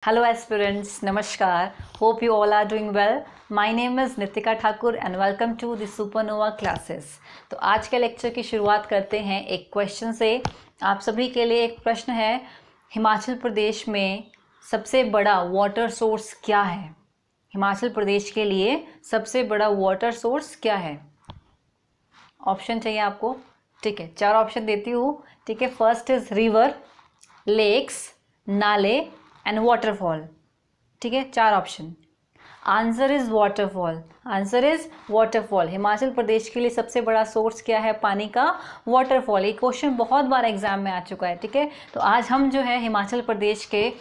Hello aspirants, Namaskar. Hope you all are doing well. My name is Nitika Thakur and welcome to the Supernova classes. तो आज के lecture की शुरुआत करते हैं एक क्वेश्चन से। आप सभी के लिए एक प्रश्न है, हिमाचल प्रदेश में सबसे बड़ा वाटर सोर्स क्या है? हिमाचल प्रदेश के लिए सबसे बड़ा वाटर सोर्स क्या है? ऑप्शन चाहिए आपको? ठीक है, 4 ऑप्शन देती हूँ। ठीक है, फर्स्ट इज रिवर, लेक्स, नाले एंड वाटरफॉल। ठीक है, 4 option. Answer is waterfall. Answer is waterfall. Himachal Pradesh के लिए सबसे बड़ा सोर्स क्या है पानी का? वाटरफॉल। ये क्वेश्चन बहुत बार एग्जाम में आ चुका है। ठीक है, तो आज हम जो है हिमाचल प्रदेश के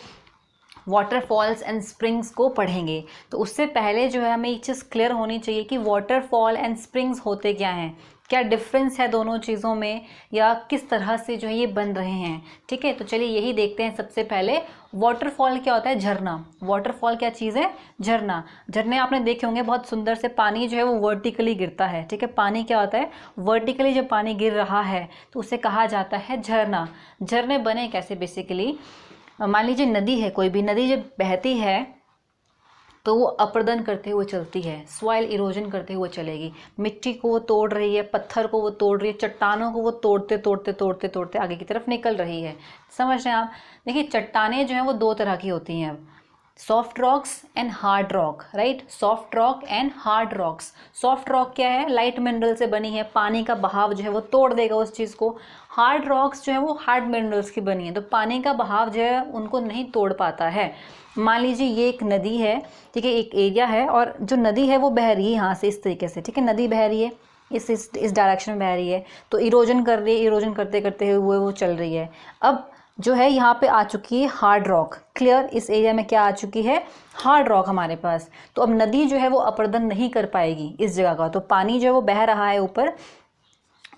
वाटरफॉल्स एंड स्प्रिंग्स को पढ़ेंगे। तो उससे पहले जो है हमें एक चीज़ क्लियर होनी चाहिए कि वाटरफॉल एंड स्प्रिंग्स होते क्या हैं, क्या डिफरेंस है दोनों चीज़ों में, या किस तरह से जो है ये बन रहे हैं। ठीक है, तो चलिए यही देखते हैं। सबसे पहले वाटरफॉल क्या होता है? झरना। वाटरफॉल क्या चीज़ है? झरना। झरने आपने देखे होंगे, बहुत सुंदर से पानी जो है वो वर्टिकली गिरता है। ठीक है, पानी क्या होता है? वर्टिकली जब पानी गिर रहा है तो उसे कहा जाता है झरना। झरने बने कैसे? बेसिकली मान लीजिए नदी है, कोई भी नदी जब बहती है तो वो अपरदन करते हुए चलती है, सॉइल इरोजन करते हुए चलेगी। मिट्टी को वो तोड़ रही है, पत्थर को वो तोड़ रही है, चट्टानों को वो तोड़ते तोड़ते तोड़ते तोड़ते आगे की तरफ निकल रही है। समझ रहे हैं आप? देखिए, चट्टानें जो हैं वो 2 तरह की होती हैं, soft rocks and hard rock. Right, soft rock and hard rocks. Soft rock क्या है? लाइट मिनरल से बनी है, पानी का बहाव जो है वो तोड़ देगा उस चीज़ को। हार्ड रॉक्स जो है वो हार्ड मिनरल्स की बनी है, तो पानी का बहाव जो है उनको नहीं तोड़ पाता है। मान लीजिए ये एक नदी है, ठीक है, एक एरिया है, और जो नदी है वो बह रही है यहाँ से इस तरीके से। ठीक है, नदी बह रही है इस डायरेक्शन में बह रही है, तो इरोजन कर रही है, इरोजन करते करते हुए वो चल रही है। अब जो है यहाँ पे आ चुकी है हार्ड रॉक। क्लियर? इस एरिया में क्या आ चुकी है? हार्ड रॉक हमारे पास। तो अब नदी जो है वो अपरदन नहीं कर पाएगी इस जगह का, तो पानी जो है वो बह रहा है ऊपर,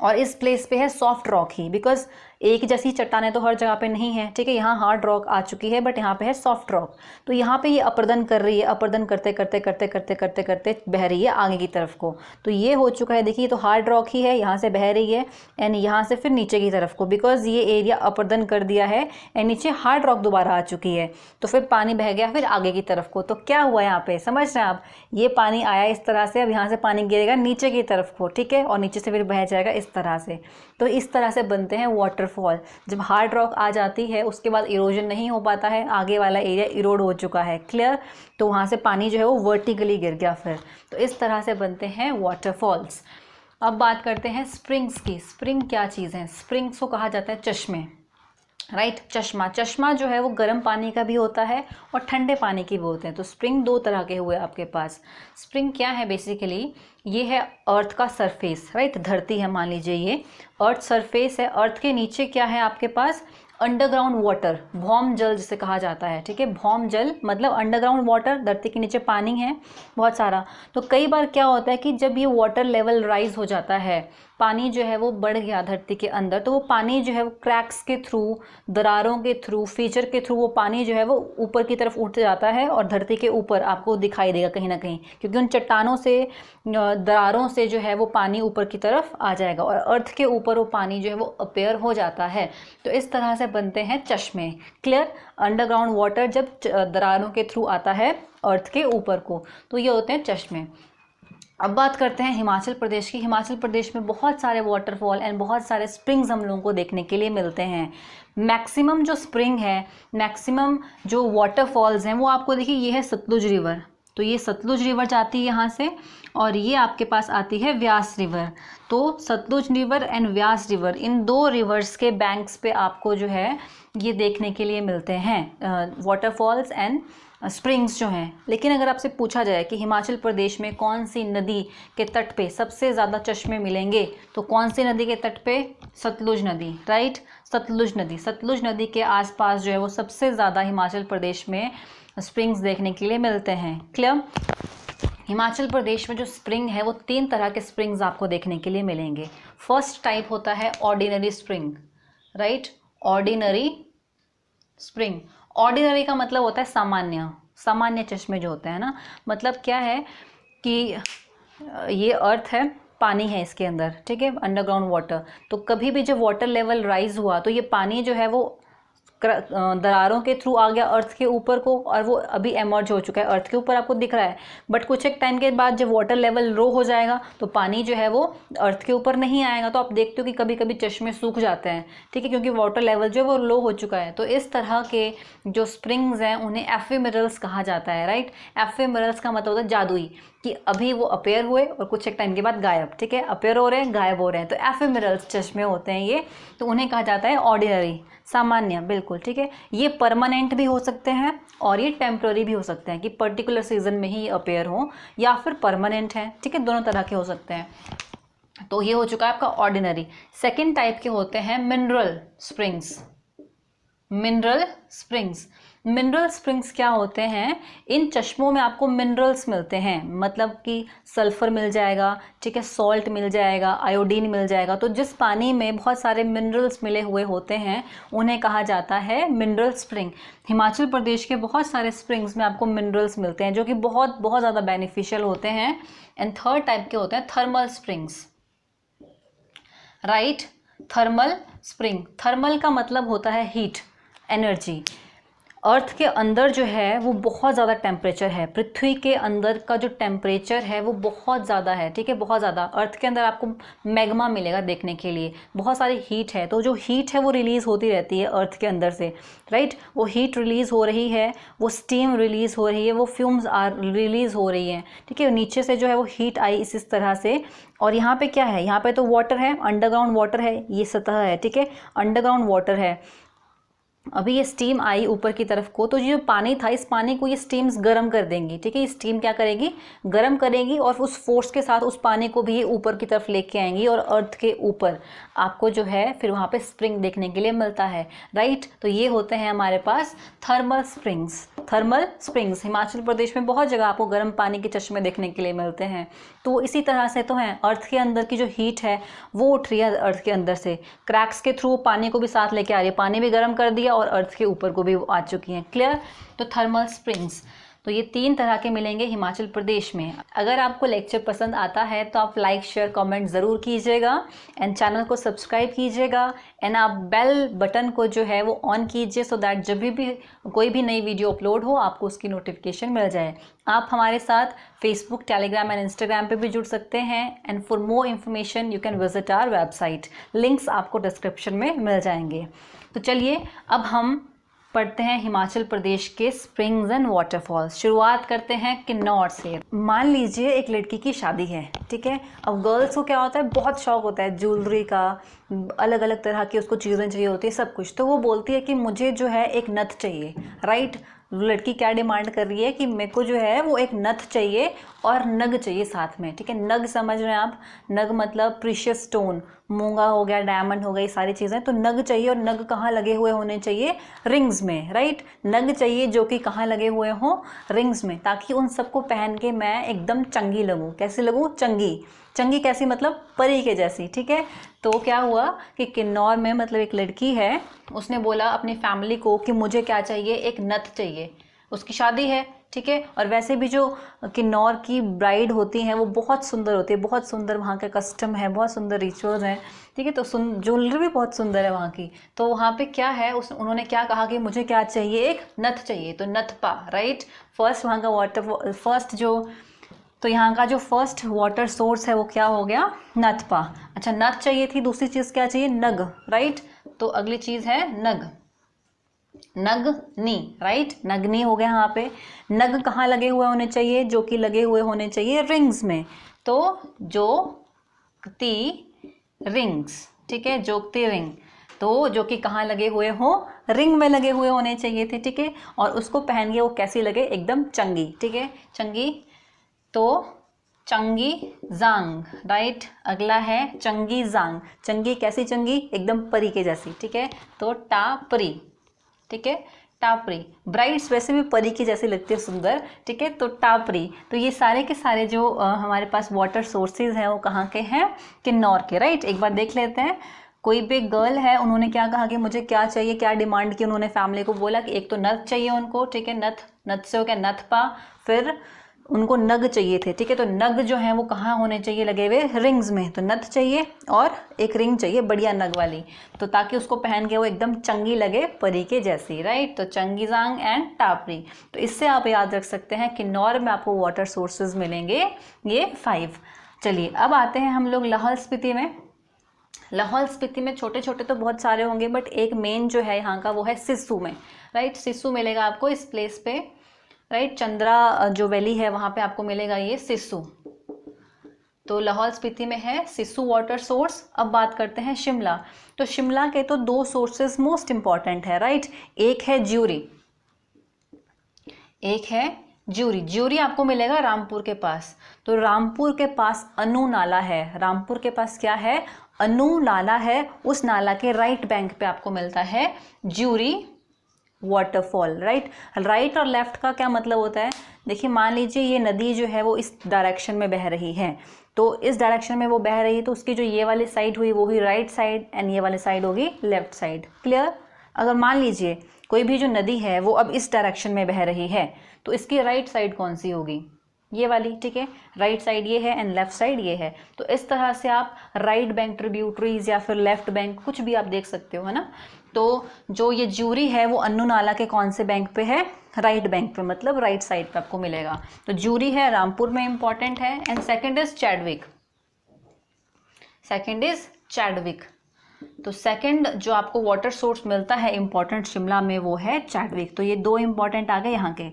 और इस प्लेस पे है सॉफ्ट रॉक ही, बिकॉज एक जैसी चट्टानें तो हर जगह पे नहीं है। ठीक है, यहाँ हार्ड रॉक आ चुकी है, बट यहाँ पे है सॉफ्ट रॉक। तो यहाँ पे ये अपरदन कर रही है, अपरदन करते करते करते करते करते करते बह रही है आगे की तरफ को। तो ये हो चुका है, देखिए, तो हार्ड रॉक ही है, यहाँ से बह रही है, एंड यहाँ से फिर नीचे की तरफ को, बिकॉज ये एरिया अपरदन कर दिया है, एंड नीचे हार्ड रॉक दोबारा आ चुकी है, तो फिर पानी बह गया फिर आगे की तरफ को। तो क्या हुआ यहाँ पे? समझ रहे हैं आप? ये पानी आया इस तरह से, अब यहाँ से पानी गिरेगा नीचे की तरफ को। ठीक है, और नीचे से फिर बह जाएगा इस तरह से। तो इस तरह से बनते हैं वाटरफॉल। जब हार्ड रॉक आ जाती है उसके बाद इरोजन नहीं हो पाता है, आगे वाला एरिया इरोड हो चुका है। क्लियर? तो वहाँ से पानी जो है वो वर्टिकली गिर गया फिर। तो इस तरह से बनते हैं वाटरफॉल्स। अब बात करते हैं स्प्रिंग्स की। स्प्रिंग क्या चीज़ है? स्प्रिंग्स को कहा जाता है चश्मे। राइट, चश्मा। चश्मा जो है वो गर्म पानी का भी होता है और ठंडे पानी के भी होते हैं। तो स्प्रिंग 2 तरह के हुए आपके पास। स्प्रिंग क्या है? बेसिकली ये है अर्थ का सरफेस। राइट, धरती है, मान लीजिए ये अर्थ सरफेस है। अर्थ के नीचे क्या है आपके पास? अंडरग्राउंड वाटर, भौम जल जिसे कहा जाता है। ठीक है, भौम जल मतलब अंडरग्राउंड वाटर, धरती के नीचे पानी है बहुत सारा। तो कई बार क्या होता है कि जब ये वाटर लेवल राइज हो जाता है, पानी जो है वो बढ़ गया धरती के अंदर, तो वो पानी जो है वो क्रैक्स के थ्रू, दरारों के थ्रू, फीचर के थ्रू वो पानी जो है वो ऊपर की तरफ उठ जाता है, और धरती के ऊपर आपको दिखाई देगा कहीं ना कहीं, क्योंकि उन चट्टानों से, दरारों से जो है वो पानी ऊपर की तरफ आ जाएगा, और अर्थ के ऊपर वो पानी जो है वो अपेयर हो जाता है। तो इस तरह से बनते हैं चश्मे। क्लियर? अंडरग्राउंड वाटर जब दरारों के थ्रू आता है अर्थ के ऊपर को, तो ये होते हैं चश्मे। अब बात करते हैं हिमाचल प्रदेश की। हिमाचल प्रदेश में बहुत सारे वाटरफॉल एंड बहुत सारे स्प्रिंग्स हम लोगों को देखने के लिए मिलते हैं। मैक्सिमम जो स्प्रिंग है, मैक्सिमम जो वाटरफॉल्स हैं, वो आपको देखिए, ये है सतलुज रिवर। तो ये सतलुज रिवर जाती है यहाँ से, और ये आपके पास आती है व्यास रिवर। तो Sutlej river and Vyas river, in 2 rivers के बैंक्स पे आपको जो है ये देखने के लिए मिलते हैं वाटरफॉल्स एंड स्प्रिंग्स जो हैं। लेकिन अगर आपसे पूछा जाए कि हिमाचल प्रदेश में कौन सी नदी के तट पे सबसे ज़्यादा चश्मे मिलेंगे, तो कौन सी नदी के तट पे? सतलुज नदी। राइट, सतलुज नदी। सतलुज नदी के आसपास जो है वो सबसे ज़्यादा हिमाचल प्रदेश में स्प्रिंग्स देखने के लिए मिलते हैं। क्लियर? हिमाचल प्रदेश में जो स्प्रिंग है वो 3 तरह के स्प्रिंग्स आपको देखने के लिए मिलेंगे। फर्स्ट टाइप होता है ordinary spring. Right, ordinary spring. Ordinary का मतलब होता है सामान्य, सामान्य चश्मे जो होते हैं ना। मतलब क्या है कि ये अर्थ है, पानी है इसके अंदर, ठीक है, अंडरग्राउंड वाटर। तो कभी भी जब वाटर लेवल राइज हुआ तो ये पानी जो है वो दरारों के थ्रू आ गया अर्थ के ऊपर को, और वो अभी एमर्ज हो चुका है, अर्थ के ऊपर आपको दिख रहा है। बट कुछ एक टाइम के बाद जब वाटर लेवल लो हो जाएगा तो पानी जो है वो अर्थ के ऊपर नहीं आएगा। तो आप देखते हो कि कभी कभी चश्मे सूख जाते हैं, ठीक है, क्योंकि वाटर लेवल जो है वो लो हो चुका है। तो इस तरह के जो स्प्रिंग्स हैं उन्हें एफेमेरल्स कहा जाता है, राइट। एफेमेरल्स का मतलब होता है जादुई, कि अभी वो अपेयर हुए और कुछ एक टाइम के बाद गायब, ठीक है, अपेयर हो रहे हैं गायब हो रहे हैं, तो एफेमेरल्स चश्मे होते हैं ये। तो उन्हें कहा जाता है ऑर्डिनरी, सामान्य, बिल्कुल, ठीक है। ये परमानेंट भी हो सकते हैं और ये टेम्प्रेरी भी हो सकते हैं, कि पर्टिकुलर सीजन में ही अपेयर हो, या फिर परमानेंट है, ठीक है, दोनों तरह के हो सकते हैं। तो ये हो चुका है आपका ऑर्डिनरी। सेकेंड टाइप के होते हैं mineral springs. Mineral springs, mineral springs क्या होते हैं, इन चश्मों में आपको मिनरल्स मिलते हैं, मतलब कि सल्फर मिल जाएगा, ठीक है, सॉल्ट मिल जाएगा, आयोडीन मिल जाएगा। तो जिस पानी में बहुत सारे मिनरल्स मिले हुए होते हैं उन्हें कहा जाता है मिनरल स्प्रिंग। हिमाचल प्रदेश के बहुत सारे स्प्रिंग्स में आपको मिनरल्स मिलते हैं जो कि बहुत बहुत ज़्यादा बेनिफिशियल होते हैं। एंड थर्ड टाइप के होते हैं thermal springs, right. Thermal spring, thermal का मतलब होता है हीट, एनर्जी। अर्थ के अंदर जो है वो बहुत ज़्यादा टेम्परेचर है, पृथ्वी के अंदर का जो टेम्परेचर है वो बहुत ज़्यादा है, ठीक है, बहुत ज़्यादा। अर्थ के अंदर आपको मैग्मा मिलेगा देखने के लिए, बहुत सारी हीट है। तो जो हीट है वो रिलीज़ होती रहती है अर्थ के अंदर से, राइट। वो हीट रिलीज़ हो रही है, वो स्टीम रिलीज़ हो रही है, वो फ्यूम्स रिलीज़ हो रही हैं, ठीक है। नीचे से जो है वो हीट आई इस तरह से। और यहाँ पे क्या है, यहाँ पे तो वाटर है, अंडरग्राउंड वाटर है, ये सतह है, ठीक है, अंडरग्राउंड वाटर है। अभी ये स्टीम आई ऊपर की तरफ को, तो ये जो पानी था इस पानी को ये स्टीम्स गर्म कर देंगी, ठीक है। ये स्टीम क्या करेगी, गर्म करेगी, और उस फोर्स के साथ उस पानी को भी ये ऊपर की तरफ लेके आएंगी, और अर्थ के ऊपर आपको जो है फिर वहाँ पे स्प्रिंग देखने के लिए मिलता है, राइट। तो ये होते हैं हमारे पास thermal springs. Thermal springs Himachal Pradesh में बहुत जगह आपको गर्म पानी के चश्मे देखने के लिए मिलते हैं। तो इसी तरह से तो हैं, अर्थ के अंदर की जो हीट है वो उठ रही है अर्थ के अंदर से, क्रैक्स के थ्रू पानी को भी साथ लेके आ रही है, पानी भी गर्म कर दिया और अर्थ के ऊपर को भी आ चुकी हैं, क्लियर। तो थर्मल स्प्रिंग्स, तो ये 3 तरह के मिलेंगे हिमाचल प्रदेश में। अगर आपको लेक्चर पसंद आता है तो आप लाइक शेयर कमेंट ज़रूर कीजिएगा, एंड चैनल को सब्सक्राइब कीजिएगा, एंड आप बेल बटन को जो है वो ऑन कीजिए, सो दैट जब भी कोई भी नई वीडियो अपलोड हो आपको उसकी नोटिफिकेशन मिल जाए। आप हमारे साथ फेसबुक, टेलीग्राम एंड इंस्टाग्राम पे भी जुड़ सकते हैं, and for more information you can visit our website, links आपको डिस्क्रिप्शन में मिल जाएंगे। तो चलिए अब हम पढ़ते हैं हिमाचल प्रदेश के स्प्रिंग्स एंड वाटरफॉल्स। शुरुआत करते हैं किन्नौर से। मान लीजिए एक लड़की की शादी है, ठीक है। अब गर्ल्स को क्या होता है, बहुत शौक होता है ज्वेलरी का, अलग अलग तरह की उसको चीज़ें चाहिए होती है, सब कुछ। तो वो बोलती है कि मुझे जो है एक नथ चाहिए, राइट। लड़की क्या डिमांड कर रही है कि मेरे को जो है वो एक नथ चाहिए और नग चाहिए साथ में, ठीक है। नग समझ रहे हैं आप, नग मतलब प्रीशियस स्टोन, मूंगा हो गया, डायमंड हो गई, सारी चीज़ें। तो नग चाहिए, और नग कहाँ लगे हुए होने चाहिए, रिंग्स में, राइट। नग चाहिए जो कि कहाँ लगे हुए हों, रिंग्स में, ताकि उन सबको पहन के मैं एकदम चंगी लगूँ। कैसी लगूँ, चंगी। चंगी कैसी, मतलब परी के जैसी, ठीक है। तो क्या हुआ कि किन्नौर में मतलब एक लड़की है, उसने बोला अपनी फैमिली को कि मुझे क्या चाहिए, एक नथ चाहिए। उसकी शादी है, ठीक है। और वैसे भी जो किन्नौर की ब्राइड होती हैं वो बहुत सुंदर होती है, बहुत सुंदर वहाँ का कस्टम है, बहुत सुंदर रिचुअल्स हैं, ठीक है। तो ज्वेलरी भी बहुत सुंदर है वहाँ की। तो वहाँ पे क्या है, उन्होंने क्या कहा कि मुझे क्या चाहिए, एक नथ चाहिए। तो नथपा, राइट। फर्स्ट वहाँ का वाटर, फर्स्ट जो, तो यहाँ का जो फर्स्ट वाटर सोर्स है वो क्या हो गया, नथपा। अच्छा, नथ चाहिए थी, दूसरी चीज़ क्या चाहिए, नग, राइट। तो अगली चीज़ है नग, नगनी, राइट। नगनी हो गया यहाँ पे। नग कहाँ लगे हुए होने चाहिए, जो कि लगे हुए होने चाहिए रिंग्स में। तो जोगती रिंग्स, ठीक है, जोगती रिंग, तो जो कि कहाँ लगे हुए हो, रिंग में लगे हुए होने चाहिए थे, ठीक है। और उसको पहन के वो कैसी लगे, एकदम चंगी, ठीक है, चंगी। तो चंगी जांग, राइट। अगला है चंगी जांग, चंगी कैसी चंगी, एकदम परी के जैसी, ठीक है। तो टापरी, ठीक है, टापरी। ब्राइड्स वैसे भी परी की जैसी लगती है, सुंदर, ठीक है। तो टापरी। तो ये सारे के सारे जो हमारे पास वाटर सोर्सेज हैं वो कहाँ के हैं, किन्नौर के, राइट। एक बार देख लेते हैं। कोई भी गर्ल है, उन्होंने क्या कहा कि मुझे क्या चाहिए, क्या डिमांड की, उन्होंने फैमिली को बोला कि एक तो नथ चाहिए उनको, ठीक है, नथ, नथ से हो गया नथपा, फिर उनको नग चाहिए थे, ठीक है। तो नग जो है वो कहाँ होने चाहिए लगे हुए, रिंग्स में। तो नथ चाहिए और एक रिंग चाहिए बढ़िया नग वाली, तो ताकि उसको पहन के वो एकदम चंगी लगे, परी के जैसी, राइट। तो चंगीजांग एंड टापरी। तो इससे आप याद रख सकते हैं किन्नौर में आपको वाटर सोर्सेज मिलेंगे ये 5। चलिए अब आते हैं हम लोग लाहौल स्पीति में। लाहौल स्पीति में छोटे छोटे तो बहुत सारे होंगे, बट एक मेन जो है यहाँ का वो है सिस्सू में, राइट। सिस्सू मिलेगा आपको इस प्लेस पे, राइट। चंद्रा जो वैली है वहाँ पे आपको मिलेगा ये सिस्सू। तो लाहौल स्पीति में है सिस्सू वाटर सोर्स। अब बात करते हैं शिमला। तो शिमला के तो 2 सोर्सेज मोस्ट इंपॉर्टेंट है, राइट। एक है ज्यूरी, एक है ज्यूरी। ज्यूरी आपको मिलेगा रामपुर के पास। तो रामपुर के पास अनु नाला है, रामपुर के पास क्या है, अनु नाला है। उस नाला के राइट बैंक पे आपको मिलता है ज्यूरी वाटरफॉल, राइट। राइट और लेफ्ट का क्या मतलब होता है, देखिए मान लीजिए ये नदी जो है वो इस डायरेक्शन में बह रही है, तो इस डायरेक्शन में वो बह रही है, तो उसकी जो ये वाली साइड हुई वो हुई राइट साइड एंड ये वाली साइड होगी लेफ्ट साइड, क्लियर। अगर मान लीजिए कोई भी जो नदी है वो अब इस डायरेक्शन में बह रही है, तो इसकी राइट साइड कौन सी होगी, ये वाली, ठीक है। राइट साइड ये है एंड लेफ्ट साइड ये है। तो इस तरह से आप राइट बैंक ट्रिब्यूटरीज या फिर लेफ्ट बैंक कुछ भी आप देख सकते हो, है ना। तो जो ये ज्यूरी है वो अन्नू नाला के कौन से बैंक पे है, राइट बैंक पे, मतलब राइट साइड पे आपको मिलेगा। तो ज्यूरी है रामपुर में इंपॉर्टेंट है। And second is Chadwick, second is Chadwick. तो सेकंड जो आपको वाटर सोर्स मिलता है इंपॉर्टेंट शिमला में वो है चैडविक। तो ये 2 इंपॉर्टेंट आ गए यहाँ के।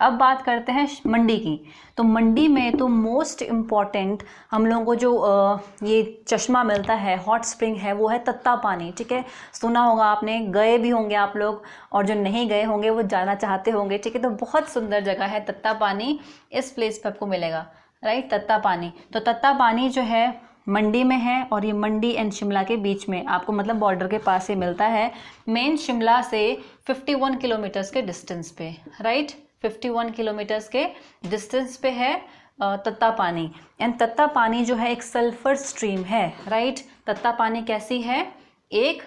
अब बात करते हैं मंडी की। तो मंडी में तो मोस्ट इम्पॉर्टेंट हम लोगों को जो ये चश्मा मिलता है, हॉट स्प्रिंग है, वो है तत्ता पानी, ठीक है। सुना होगा आपने, गए भी होंगे आप लोग, और जो नहीं गए होंगे वो जाना चाहते होंगे, ठीक है। तो बहुत सुंदर जगह है तत्ता पानी, इस प्लेस पे आपको मिलेगा, राइट, तत्ता पानी। तो तत्ता पानी जो है मंडी में है, और ये मंडी एंड शिमला के बीच में आपको, मतलब बॉर्डर के पास ही मिलता है। मेन शिमला से 51 किलोमीटर्स के डिस्टेंस पे, राइट, 51 किलोमीटर्स के डिस्टेंस पे है तत्ता पानी। एंड तत्ता पानी जो है एक सल्फर स्ट्रीम है, राइट। तत्ता पानी कैसी है, एक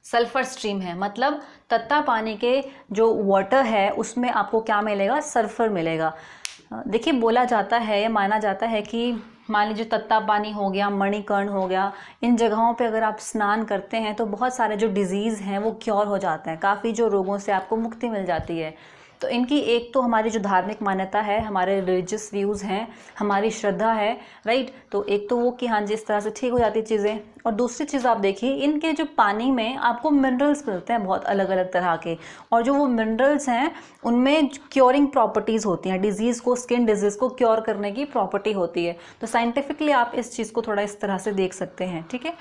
सल्फर स्ट्रीम है। मतलब तत्ता पानी के जो वाटर है उसमें आपको क्या मिलेगा, सल्फर मिलेगा। देखिए बोला जाता है या माना जाता है कि मान लीजिए तत्ता पानी हो गया, मणिकर्ण हो गया, इन जगहों पे अगर आप स्नान करते हैं तो बहुत सारे जो डिजीज़ हैं वो क्योर हो जाते हैं, काफ़ी जो रोगों से आपको मुक्ति मिल जाती है। तो इनकी एक तो हमारी जो धार्मिक मान्यता है, हमारे रिलीजियस व्यूज़ हैं, हमारी श्रद्धा है, राइट। तो एक तो वो कि हाँ जी इस तरह से ठीक हो जाती चीज़ें। और दूसरी चीज़ आप देखिए, इनके जो पानी में आपको मिनरल्स मिलते हैं बहुत अलग अलग तरह के, और जो वो मिनरल्स हैं उनमें क्योरिंग प्रॉपर्टीज़ होती हैं, डिजीज़ को, स्किन डिजीज़ को क्योर करने की प्रॉपर्टी होती है। तो साइंटिफिकली आप इस चीज़ को थोड़ा इस तरह से देख सकते हैं, ठीक है।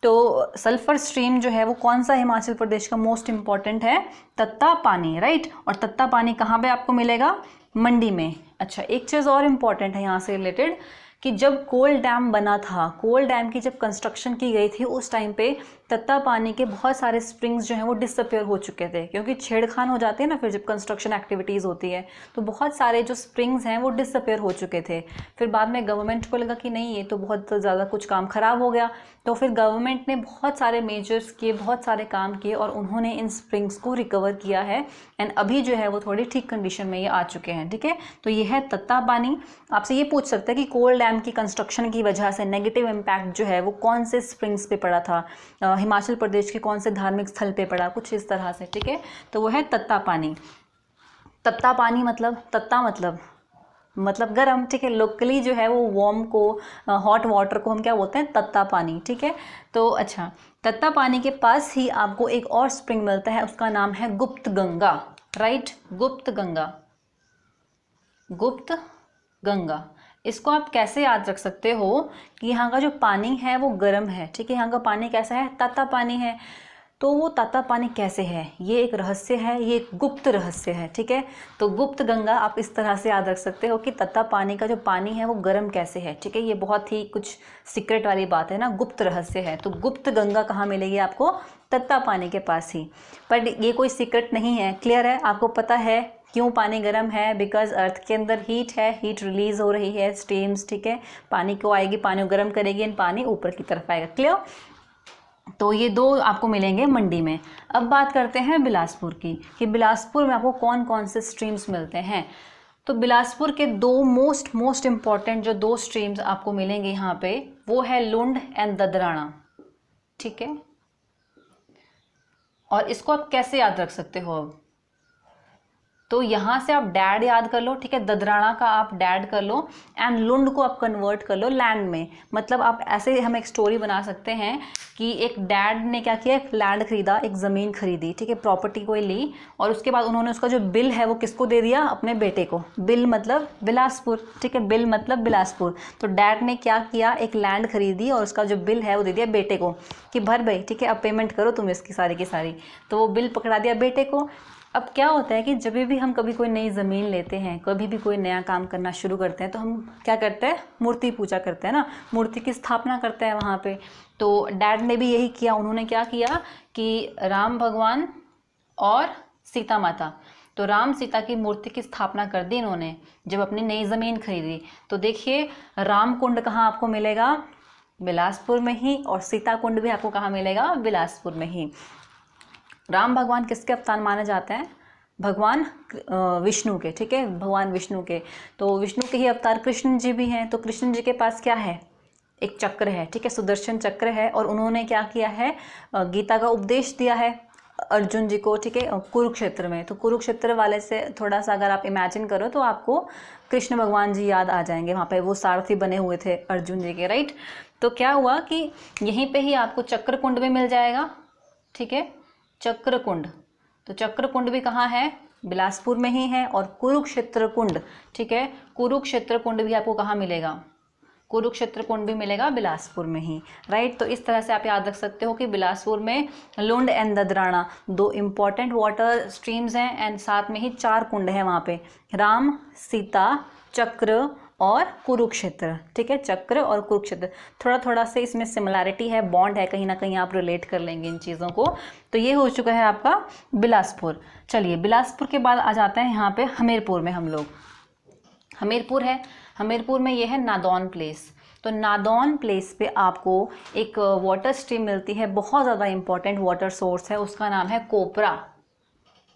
तो सल्फर स्ट्रीम जो है वो कौन सा हिमाचल प्रदेश का मोस्ट इम्पॉर्टेंट है, तत्ता पानी, राइट। और तत्ता पानी कहाँ पे आपको मिलेगा, मंडी में। अच्छा, एक चीज़ और इम्पॉर्टेंट है यहाँ से रिलेटेड कि जब कोल डैम बना था, कोल डैम की जब कंस्ट्रक्शन की गई थी उस टाइम पे तत्ता पानी के बहुत सारे स्प्रिंग्स जो हैं वो डिसअपेयर हो चुके थे, क्योंकि छेड़खान हो जाती है ना फिर जब कंस्ट्रक्शन एक्टिविटीज़ होती है, तो बहुत सारे जो स्प्रिंग्स हैं वो डिसअपेयर हो चुके थे। फिर बाद में गवर्नमेंट को लगा कि नहीं ये तो बहुत ज़्यादा कुछ काम ख़राब हो गया, तो फिर गवर्नमेंट ने बहुत सारे मेजर्स किए, बहुत सारे काम किए, और उन्होंने इन स्प्रिंग्स को रिकवर किया है। एंड अभी जो है वो थोड़ी ठीक कंडीशन में ये आ चुके हैं, ठीक है। तो ये है तत्ता पानी। आपसे ये पूछ सकते हैं कि कोल डैम की कंस्ट्रक्शन की वजह से नेगेटिव इम्पैक्ट जो है वो कौन से स्प्रिंग्स पे पड़ा था, हिमाचल प्रदेश के कौन से धार्मिक स्थल पे पड़ा, कुछ इस तरह से, ठीक है। तो वो है तत्ता पानी। तत्ता पानी मतलब, तत्ता मतलब गर्म, ठीक है। लोकली जो है वो वार्म को, हॉट वाटर को हम क्या बोलते हैं, तत्ता पानी, ठीक है। तो अच्छा, तत्ता पानी के पास ही आपको एक और स्प्रिंग मिलता है, उसका नाम है गुप्त गंगा, राइट। गुप्त गंगा, गुप्त गंगा। इसको आप कैसे याद रख सकते हो कि यहाँ का जो पानी है वो गर्म है, ठीक है। यहाँ का पानी कैसा है, तत्ता पानी है। तो वो तत्ता पानी कैसे है, ये एक रहस्य है, ये एक गुप्त रहस्य है, ठीक है। तो गुप्त गंगा आप इस तरह से याद रख सकते हो कि तत्ता पानी का जो पानी है वो गर्म कैसे है, ठीक है। ये बहुत ही कुछ सीक्रेट वाली बात है ना, गुप्त रहस्य है। तो गुप्त गंगा कहाँ मिलेगी आपको, तत्ता पानी के पास ही। पर ये कोई सीक्रेट नहीं है, क्लियर है, आपको पता है क्यों पानी गर्म है, बिकॉज अर्थ के अंदर हीट है, हीट रिलीज हो रही है, स्टीम्स, ठीक है। पानी को आएगी, पानी को गर्म करेगी एंड पानी ऊपर की तरफ आएगा, क्लियर। तो ये 2 आपको मिलेंगे मंडी में। अब बात करते हैं बिलासपुर की, कि बिलासपुर में आपको कौन कौन से स्ट्रीम्स मिलते हैं। तो बिलासपुर के दो मोस्ट इम्पॉर्टेंट जो दो स्ट्रीम्स आपको मिलेंगे यहाँ पे, वो है लुंड एंड ददराना, ठीक है। और इसको आप कैसे याद रख सकते हो अब, तो यहाँ से आप डैड याद कर लो, ठीक है, ददराना का आप डैड कर लो एंड लुंड को आप कन्वर्ट कर लो लैंड में। मतलब आप ऐसे हम एक स्टोरी बना सकते हैं कि एक डैड ने क्या किया, एक लैंड खरीदा, एक ज़मीन खरीदी, ठीक है, प्रॉपर्टी कोई ली, और उसके बाद उन्होंने उसका जो बिल है वो किसको दे दिया, अपने बेटे को। बिल मतलब बिलासपुर, ठीक है, बिल मतलब बिलासपुर। तो डैड ने क्या किया, एक लैंड खरीदी और उसका जो बिल है वो दे दिया बेटे को कि भर भाई, ठीक है, अब पेमेंट करो तुम इसकी सारी की सारी। तो वो बिल पकड़ा दिया बेटे को। अब क्या होता है कि जब भी हम कभी कोई नई ज़मीन लेते हैं, कभी भी कोई नया काम करना शुरू करते हैं, तो हम क्या करते हैं, मूर्ति पूजा करते हैं ना, मूर्ति की स्थापना करते हैं वहाँ पे। तो डैड ने भी यही किया। उन्होंने क्या किया कि राम भगवान और सीता माता, तो राम सीता की मूर्ति की स्थापना कर दी इन्होंने जब अपनी नई ज़मीन खरीदी। तो देखिए राम कुंड कहाँ आपको मिलेगा, बिलासपुर में ही, और सीता कुंड भी आपको कहाँ मिलेगा, बिलासपुर में ही। राम भगवान किसके अवतार माने जाते हैं, भगवान विष्णु के, ठीक है, भगवान विष्णु के। तो विष्णु के ही अवतार कृष्ण जी भी हैं। तो कृष्ण जी के पास क्या है, एक चक्र है, ठीक है, सुदर्शन चक्र है, और उन्होंने क्या किया है, गीता का उपदेश दिया है अर्जुन जी को, ठीक है, कुरुक्षेत्र में। तो कुरुक्षेत्र वाले से थोड़ा सा अगर आप इमेजिन करो तो आपको कृष्ण भगवान जी याद आ जाएंगे, वहाँ पे वो सारथी बने हुए थे अर्जुन जी के, राइट। तो क्या हुआ कि यहीं पे ही आपको चक्र कुंड भी मिल जाएगा, ठीक है, चक्र कुंड। तो चक्र कुंड भी कहाँ है, बिलासपुर में ही है। और कुरुक्षेत्र कुंड, ठीक है, कुरुक्षेत्र कुंड भी आपको कहाँ मिलेगा, कुरुक्षेत्र कुंड भी मिलेगा बिलासपुर में ही, राइट। तो इस तरह से आप याद रख सकते हो कि बिलासपुर में लुंड एंड ददराना दो इम्पॉर्टेंट वाटर स्ट्रीम्स हैं, एंड साथ में ही 4 कुंड हैं वहाँ पे, राम, सीता, चक्र और कुरुक्षेत्र, ठीक है, चक्र और कुरुक्षेत्र। थोड़ा थोड़ा से इसमें सिमिलैरिटी है, बॉन्ड है, कहीं ना कहीं आप रिलेट कर लेंगे इन चीज़ों को। तो ये हो चुका है आपका बिलासपुर। चलिए बिलासपुर के बाद आ जाते हैं यहाँ पे हमीरपुर में हम लोग। हमीरपुर है, हमीरपुर में ये है नादौन प्लेस। तो नादौन प्लेस पे आपको एक वाटर स्ट्रीम मिलती है, बहुत ज़्यादा इंपॉर्टेंट वाटर सोर्स है, उसका नाम है कोपरा,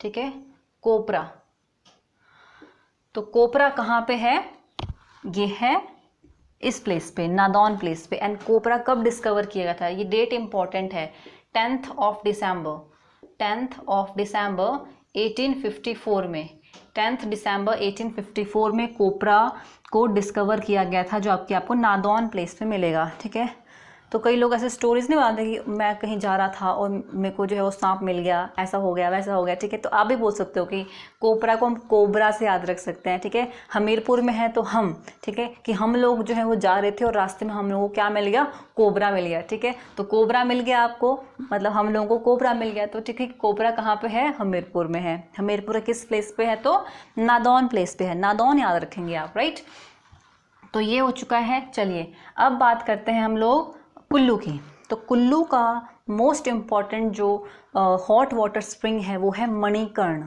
ठीक है, कोपरा। तो कोपरा कहाँ पे है, ये है इस प्लेस पे, नादौन प्लेस पे। एंड कोपरा कब डिस्कवर किया गया था, ये डेट इंपॉर्टेंट है, 10th of December 1854 में, 10th December 1854 में कोपरा को डिस्कवर किया गया था, जो आपको नादौन प्लेस पे मिलेगा, ठीक है। तो कई लोग ऐसे स्टोरीज नहीं बनाते कि मैं कहीं जा रहा था और मेरे को जो है वो सांप मिल गया, ऐसा हो गया वैसा हो गया, ठीक है। तो आप भी बोल सकते हो कि कोबरा को हम कोबरा से याद रख सकते हैं, ठीक है। हमीरपुर में है तो हम, ठीक है, कि हम लोग जो है वो जा रहे थे और रास्ते में हम लोगों को क्या मिल गया, कोबरा मिल गया, ठीक है। तो कोबरा मिल गया आपको, मतलब हम लोगों को कोबरा मिल गया। तो ठीक है, कोबरा कहाँ पे है, हमीरपुर में है। हमीरपुर किस प्लेस पे है, तो नादौन प्लेस पे है, नादौन याद रखेंगे आप, राइट। तो ये हो चुका है। चलिए अब बात करते हैं हम लोग कुल्लू की। तो कुल्लू का मोस्ट इम्पॉर्टेंट जो हॉट वाटर स्प्रिंग है वो है मणिकर्ण।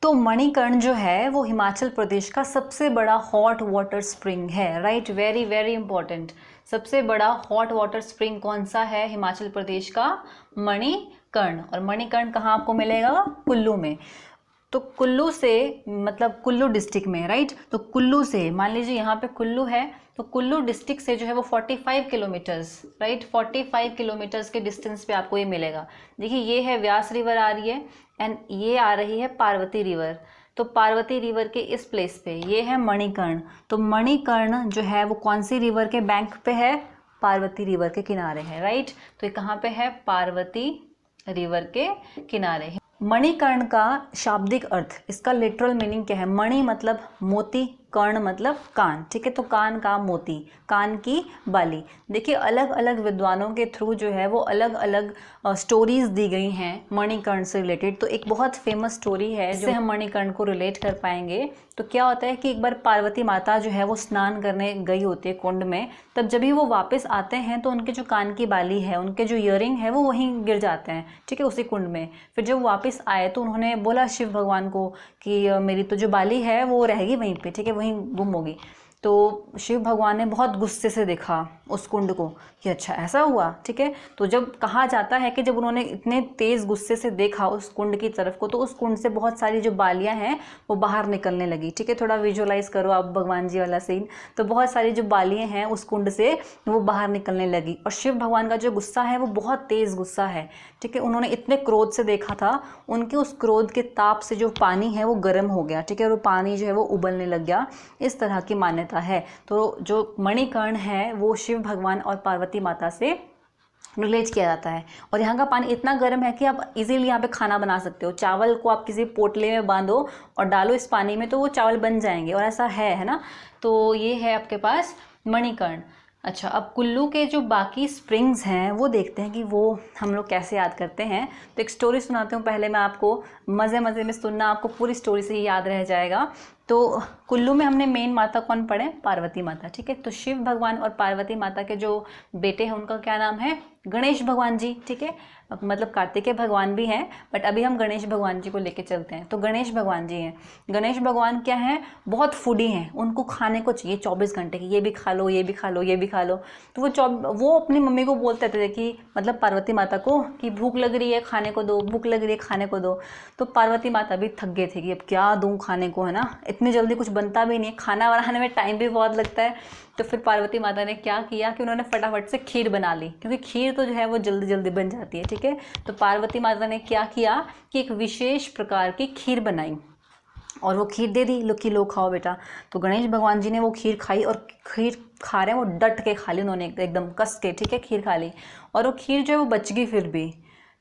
तो मणिकर्ण जो है वो हिमाचल प्रदेश का सबसे बड़ा हॉट वाटर स्प्रिंग है, राइट, वेरी वेरी इंपॉर्टेंट। सबसे बड़ा हॉट वाटर स्प्रिंग कौन सा है हिमाचल प्रदेश का, मणिकर्ण। और मणिकर्ण कहाँ आपको मिलेगा, कुल्लू में। तो कुल्लू से मतलब कुल्लू डिस्ट्रिक्ट में, राइट। तो कुल्लू से मान लीजिए यहाँ पे कुल्लू है, तो कुल्लू डिस्ट्रिक्ट से जो है वो 45 किलोमीटर्स, राइट, 45 किलोमीटर्स के डिस्टेंस पे आपको ये मिलेगा। देखिए ये है व्यास रिवर आ रही है एंड ये आ रही है पार्वती रिवर। तो पार्वती रिवर के इस प्लेस पे ये है मणिकर्ण। तो मणिकर्ण जो है वो कौन सी रिवर के बैंक पे है, पार्वती रिवर के किनारे है, राइट। तो ये कहाँ पे है, पार्वती रिवर के किनारे है। मणिकर्ण का शाब्दिक अर्थ, इसका लिटरल मीनिंग क्या है, मणि मतलब मोती, कर्ण मतलब कान, ठीक है। तो कान का मोती, कान की बाली। देखिए अलग अलग विद्वानों के थ्रू जो है वो अलग अलग स्टोरीज दी गई हैं मणिकर्ण से रिलेटेड। तो एक बहुत फेमस स्टोरी है जिससे हम मणिकर्ण को रिलेट कर पाएंगे। तो क्या होता है कि एक बार पार्वती माता जो है वो स्नान करने गई होती है कुंड में, तब जब भी वो वापस आते हैं तो उनके जो कान की बाली है, उनके जो ईयरिंग है वो वहीं गिर जाते हैं, ठीक है, उसी कुंड में। फिर जब वापस आए तो उन्होंने बोला शिव भगवान को कि मेरी तो जो बाली है वो रहेगी वहीं पे, ठीक है, वहीं गुम होगी। तो शिव भगवान ने बहुत गुस्से से देखा उस कुंड को कि अच्छा ऐसा हुआ, ठीक है। तो जब कहा जाता है कि जब उन्होंने इतने तेज़ गुस्से से देखा उस कुंड की तरफ को, तो उस कुंड से बहुत सारी जो बालियां हैं वो बाहर निकलने लगी, ठीक है। थोड़ा विजुअलाइज करो आप भगवान जी वाला सीन। तो बहुत सारी जो बालियां हैं उस कुंड से वो बाहर निकलने लगी, और शिव भगवान का जो गुस्सा है वो बहुत तेज़ गुस्सा है, ठीक है। उन्होंने इतने क्रोध से देखा था, उनके उस क्रोध के ताप से जो पानी है वो गर्म हो गया, ठीक है, और वो पानी जो है वो उबलने लग गया। इस तरह की मान्यता है। तो जो मणिकर्ण है वो शिव भगवान और पार्वती माता से रिलेट किया जाता है। और यहाँ का पानी इतना गर्म है कि आप इजीली यहाँ पे खाना बना सकते हो। चावल को आप किसी पोटले में बांधो और डालो इस पानी में तो वो चावल बन जाएंगे, और ऐसा है ना। तो ये है आपके पास मणिकर्ण। अच्छा, अब कुल्लू के जो बाकी स्प्रिंग्स हैं वो देखते हैं कि वो हम लोग कैसे याद करते हैं। तो एक स्टोरी सुनाती हूँ पहले मैं आपको, मज़े मज़े में सुनना, आपको पूरी स्टोरी से ही याद रह जाएगा। तो कुल्लू में हमने मेन माता कौन पढ़े? पार्वती माता, ठीक है। तो शिव भगवान और पार्वती माता के जो बेटे हैं उनका क्या नाम है? गणेश भगवान जी, ठीक है। मतलब कार्तिकेय भगवान भी हैं, बट अभी हम गणेश भगवान जी को लेके चलते हैं। तो गणेश भगवान जी हैं। गणेश भगवान क्या हैं? बहुत फूडी हैं, उनको खाने को चाहिए 24 घंटे की, ये भी खा लो, ये भी खा लो, ये भी खा लो। तो वो अपनी मम्मी को बोलते थे कि मतलब पार्वती माता को कि भूख लग रही है खाने को दो, भूख लग रही है खाने को दो। तो पार्वती माता भी थक गए थे कि अब क्या दूँ खाने को, है ना, इतनी जल्दी कुछ बनता भी नहीं है, खाना बनाने में टाइम भी बहुत लगता है। तो फिर पार्वती माता ने क्या किया कि उन्होंने फटाफट से खीर बना ली, क्योंकि खीर तो जो है वो जल्दी जल्दी बन जाती है, ठीक है। तो पार्वती माता ने क्या किया कि एक विशेष प्रकार की खीर बनाई और वो खीर दे दी, लो कि लो खाओ बेटा। तो गणेश भगवान जी ने वो खीर खाई, और खीर खा रहे हैं वो डट के खा ली उन्होंने, एकदम कस के, ठीक है, खीर खा ली। और वो खीर जो है वो बच गई फिर भी।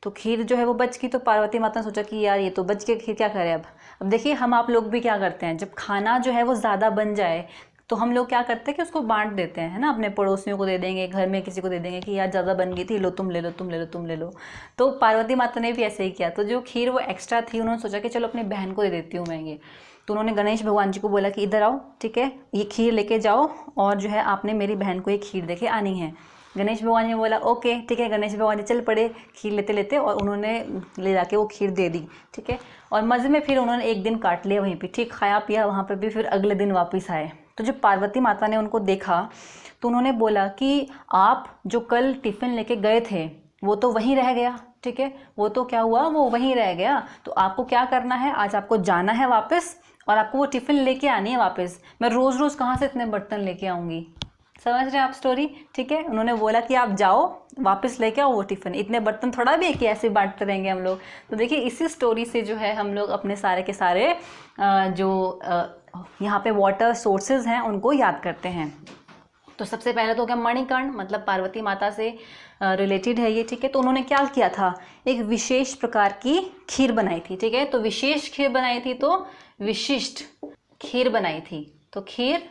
तो खीर जो है वो बच गई, तो पार्वती माता ने सोचा कि यार ये तो बच के खीर क्या करें अब देखिए हम आप लोग भी क्या करते हैं, जब खाना जो है वो ज़्यादा बन जाए तो हम लोग क्या करते हैं कि उसको बांट देते हैं, है ना, अपने पड़ोसियों को दे देंगे, घर में किसी को दे देंगे कि यार ज़्यादा बन गई थी, लो तुम ले लो, तुम ले लो, तुम ले लो। तो पार्वती माता ने भी ऐसे ही किया। तो जो खीर वो एक्स्ट्रा थी उन्होंने सोचा कि चलो अपनी बहन को दे देती हूँ मैं ये। तो उन्होंने गणेश भगवान जी को बोला कि इधर आओ, ठीक है, ये खीर लेके जाओ, और जो है आपने मेरी बहन को ये खीर देके आनी है। गणेश भगवान ने बोला ओके, ठीक है। गणेश भगवान जी चल पड़े खीर लेते लेते, और उन्होंने ले जाके वो खीर दे दी, ठीक है। और मज़े में फिर उन्होंने एक दिन काट लिया वहीं पे, ठीक, खाया पिया वहाँ पे भी, फिर अगले दिन वापस आए। तो जब पार्वती माता ने उनको देखा तो उन्होंने बोला कि आप जो कल टिफ़िन लेके गए थे वो तो वहीं रह गया, ठीक है, वो तो क्या हुआ, वो वहीं रह गया। तो आपको क्या करना है, आज आपको जाना है वापस, और आपको वो टिफ़िन लेके आनी है वापस। मैं रोज़ रोज़ कहाँ से इतने बर्तन लेके आऊँगी, समझ रहे हैं आप स्टोरी, ठीक है। उन्होंने बोला कि आप जाओ वापस लेके आओ वो टिफ़िन, इतने बर्तन थोड़ा भी है कि ऐसे बांटते रहेंगे हम लोग। तो देखिए इसी स्टोरी से जो है हम लोग अपने सारे के सारे जो यहाँ पे वाटर सोर्सेज हैं उनको याद करते हैं। तो सबसे पहले तो क्या, मणिकर्ण मतलब पार्वती माता से रिलेटेड है ये, ठीक है। तो उन्होंने क्या किया था, एक विशेष प्रकार की खीर बनाई थी, ठीक है। तो विशेष खीर बनाई थी, तो विशिष्ट खीर बनाई थी। तो खीर